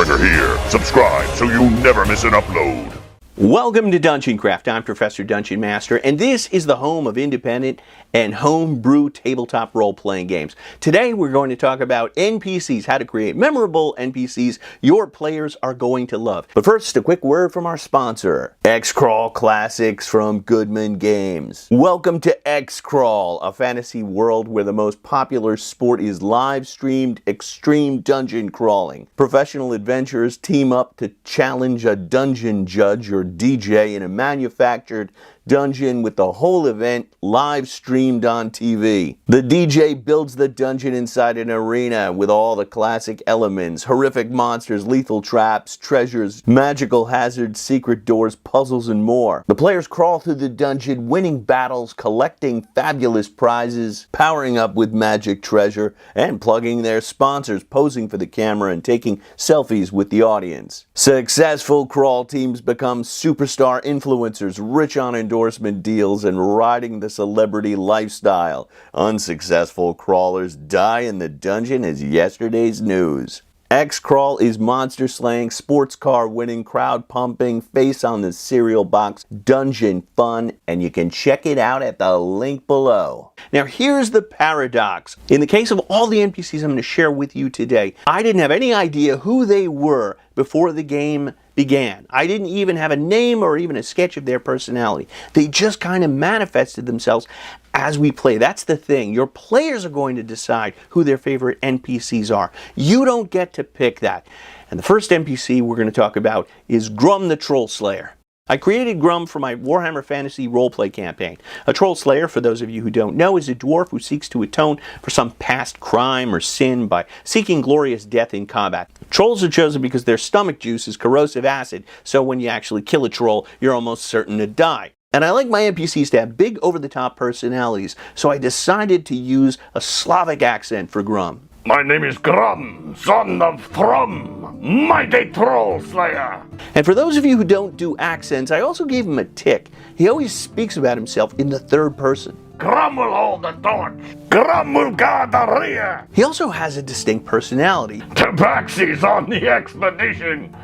trigger here. Subscribe so you never miss an upload. Welcome to Dungeon Craft. I'm Professor Dungeon Master, and this is the home of independent and homebrew tabletop role-playing games. Today we're going to talk about NPCs, how to create memorable NPCs your players are going to love. But first, a quick word from our sponsor, X-Crawl Classics from Goodman Games. Welcome to X-Crawl, a fantasy world where the most popular sport is live-streamed extreme dungeon crawling. Professional adventurers team up to challenge a dungeon judge or DJ in a manufactured dungeon with the whole event live streamed on TV. The DJ builds the dungeon inside an arena with all the classic elements: horrific monsters, lethal traps, treasures, magical hazards, secret doors, puzzles, and more. The players crawl through the dungeon, winning battles, collecting fabulous prizes, powering up with magic treasure, and plugging their sponsors, posing for the camera, and taking selfies with the audience. Successful crawl teams become superstar influencers, rich on endorsement deals, and riding the celebrity lifestyle. Unsuccessful crawlers die in the dungeon as yesterday's news. X-Crawl is monster slaying, sports car winning, crowd pumping, face on the cereal box, dungeon fun, and you can check it out at the link below. Now here's the paradox. In the case of all the NPCs I'm going to share with you today, I didn't have any idea who they were before the game began. I didn't even have a name or even a sketch of their personality. They just kind of manifested themselves as we play. That's the thing. Your players are going to decide who their favorite NPCs are. You don't get to pick that. And the first NPC we're going to talk about is Grum the Troll Slayer. I created Grum for my Warhammer Fantasy roleplay campaign. A Troll Slayer, for those of you who don't know, is a dwarf who seeks to atone for some past crime or sin by seeking glorious death in combat. Trolls are chosen because their stomach juice is corrosive acid, so when you actually kill a troll, you're almost certain to die. And I like my NPCs to have big, over-the-top personalities, so I decided to use a Slavic accent for Grum. My name is Grum, son of Thrum, mighty troll slayer. And for those of you who don't do accents, I also gave him a tick. He always speaks about himself in the third person. Grum will hold the torch. Grum will guard the rear. He also has a distinct personality. Tabaxi's on the expedition.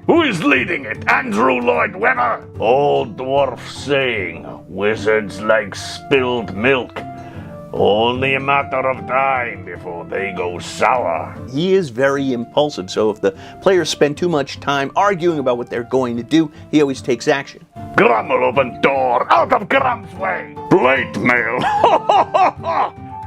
Who is leading it? Andrew Lloyd Webber? Old dwarf saying, wizards like spilled milk. Only a matter of time before they go sour. He is very impulsive, so if the players spend too much time arguing about what they're going to do, he always takes action. Grum will open door, out of Grum's way. Plate mail.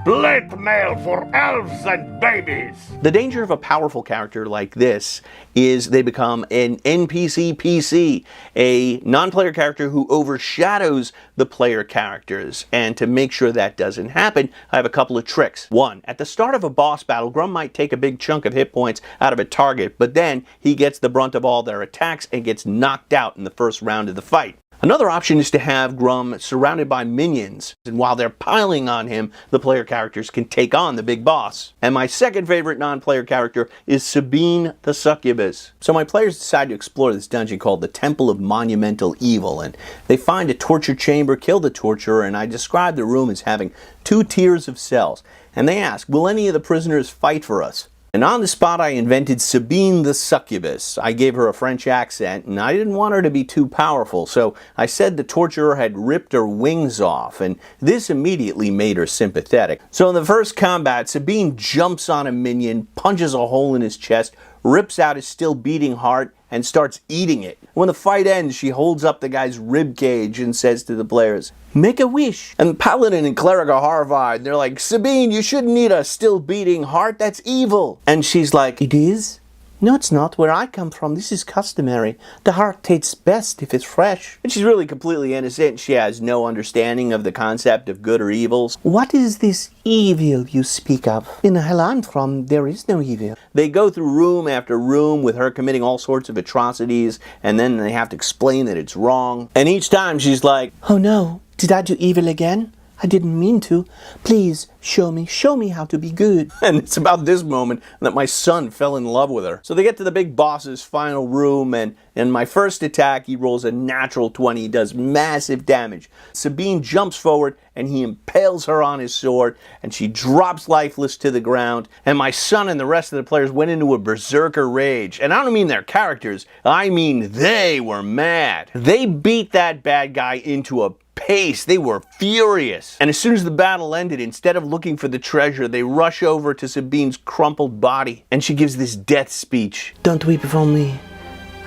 Plate mail for elves and babies. The danger of a powerful character like this is they become an NPC PC, a non-player character who overshadows the player characters. And to make sure that doesn't happen, I have a couple of tricks. One, at the start of a boss battle, Grum might take a big chunk of hit points out of a target, but then he gets the brunt of all their attacks and gets knocked out in the first round of the fight. Another option is to have Grum surrounded by minions, and while they're piling on him, the player characters can take on the big boss. And my second favorite non-player character is Sabine the Succubus. So my players decide to explore this dungeon called the Temple of Monumental Evil, and they find a torture chamber, kill the torturer, and I describe the room as having 2 tiers of cells. And they ask, will any of the prisoners fight for us? And on the spot I invented Sabine the Succubus. I gave her a French accent, and I didn't want her to be too powerful, so I said the torturer had ripped her wings off, and this immediately made her sympathetic. So in the first combat, Sabine jumps on a minion, punches a hole in his chest, rips out his still beating heart, and starts eating it. When the fight ends, she holds up the guy's rib cage and says to the players, "Make a wish." And Paladin and Cleric are horrified. They're like, "Sabine, you shouldn't eat a still beating heart. That's evil." And she's like, "It is? No, it's not. Where I come from, this is customary. The heart tastes best if it's fresh." And she's really completely innocent. She has no understanding of the concept of good or evil. "What is this evil you speak of? In the hell I'm from, there is no evil." They go through room after room with her committing all sorts of atrocities, and then they have to explain that it's wrong. And each time she's like, "Oh no, did I do evil again? I didn't mean to. Please, show me how to be good. And it's about this moment that my son fell in love with her. So they get to the big boss's final room, and in my first attack, he rolls a natural 20, does massive damage. Sabine jumps forward, and he impales her on his sword, and she drops lifeless to the ground. And my son and the rest of the players went into a berserker rage. And I don't mean their characters, I mean they were mad. They beat that bad guy into a pace. They were furious. And as soon as the battle ended, instead of looking for the treasure, they rush over to Sabine's crumpled body, and she gives this death speech. Don't weep for me.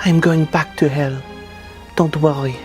I am going back to hell. Don't worry.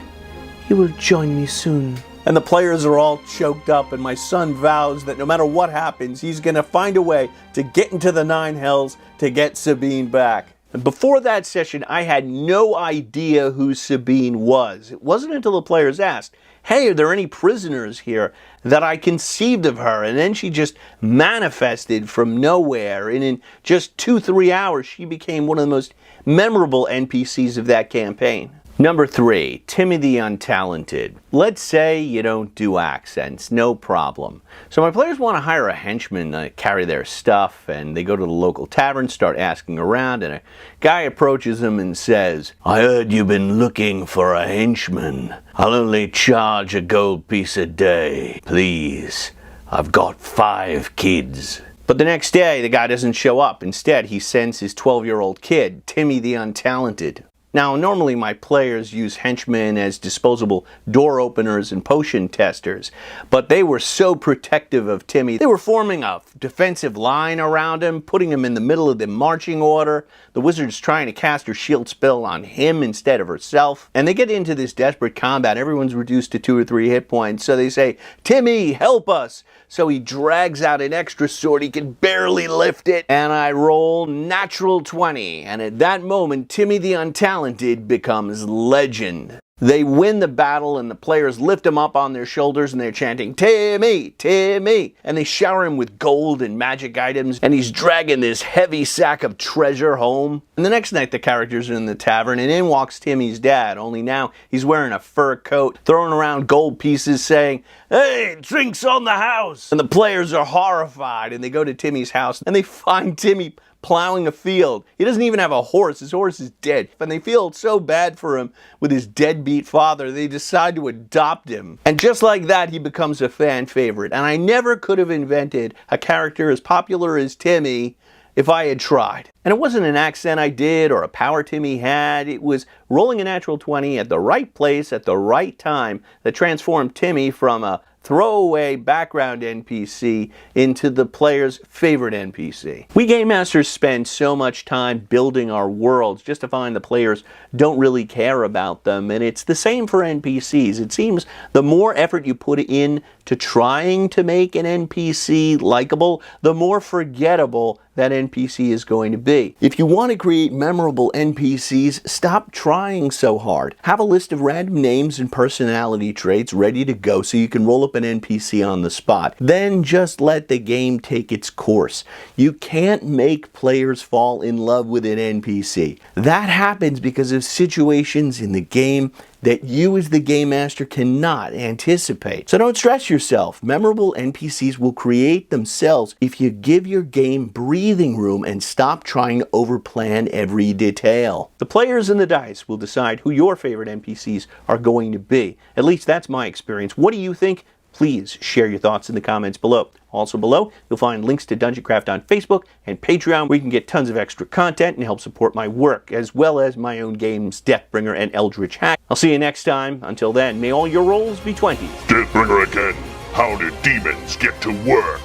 You will join me soon. And the players are all choked up, and my son vows that no matter what happens, he's going to find a way to get into the 9 hells to get Sabine back. And before that session, I had no idea who Sabine was. It wasn't until the players asked, hey, are there any prisoners here, that I conceived of her. And then she just manifested from nowhere. And in just 2-3 hours, she became one of the most memorable NPCs of that campaign. Number 3, Timmy the Untalented. Let's say you don't do accents, no problem. So my players want to hire a henchman to carry their stuff, and they go to the local tavern, start asking around, and a guy approaches them and says, I heard you've been looking for a henchman. I'll only charge a gold piece a day. Please, I've got 5 kids. But the next day, the guy doesn't show up. Instead, he sends his 12-year-old kid, Timmy the Untalented. Now, normally my players use henchmen as disposable door openers and potion testers, but they were so protective of Timmy. They were forming a defensive line around him, putting him in the middle of the marching order. The wizard's trying to cast her shield spell on him instead of herself. And they get into this desperate combat. Everyone's reduced to 2 or 3 hit points, so they say, Timmy, help us! So he drags out an extra sword. He can barely lift it, and I roll natural 20. And at that moment, Timmy the Untalented becomes legend. They win the battle, and the players lift him up on their shoulders, and they're chanting, Timmy, Timmy! And they shower him with gold and magic items, and he's dragging this heavy sack of treasure home. And the next night, the characters are in the tavern, and in walks Timmy's dad, only now he's wearing a fur coat, throwing around gold pieces, saying, hey, drinks on the house! And the players are horrified, and they go to Timmy's house, and they find Timmy plowing a field. He doesn't even have a horse. His horse is dead. And they feel so bad for him with his deadbeat father, they decide to adopt him. And just like that, he becomes a fan favorite. And I never could have invented a character as popular as Timmy if I had tried. And it wasn't an accent I did or a power Timmy had. It was rolling a natural 20 at the right place at the right time that transformed Timmy from a throwaway background NPC into the player's favorite NPC. We game masters spend so much time building our worlds just to find the players don't really care about them, and it's the same for NPCs. It seems the more effort you put in to trying to make an NPC likable, the more forgettable that NPC is going to be. If you want to create memorable NPCs, stop trying so hard. Have a list of random names and personality traits ready to go so you can roll up an NPC on the spot. Then just let the game take its course. You can't make players fall in love with an NPC. That happens because of situations in the game that you as the game master cannot anticipate. So don't stress yourself. Memorable NPCs will create themselves if you give your game breathing room and stop trying to overplan every detail. The players and the dice will decide who your favorite NPCs are going to be. At least that's my experience. What do you think? Please share your thoughts in the comments below. Also below, you'll find links to Dungeon Craft on Facebook and Patreon, where you can get tons of extra content and help support my work, as well as my own games, Deathbringer and Eldritch Hack. I'll see you next time. Until then, may all your rolls be 20s. Deathbringer again. How did demons get to work?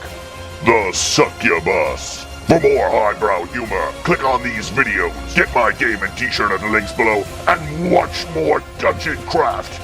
The succubus. For more highbrow humor, click on these videos, get my game and t-shirt at the links below, and watch more Dungeon Craft.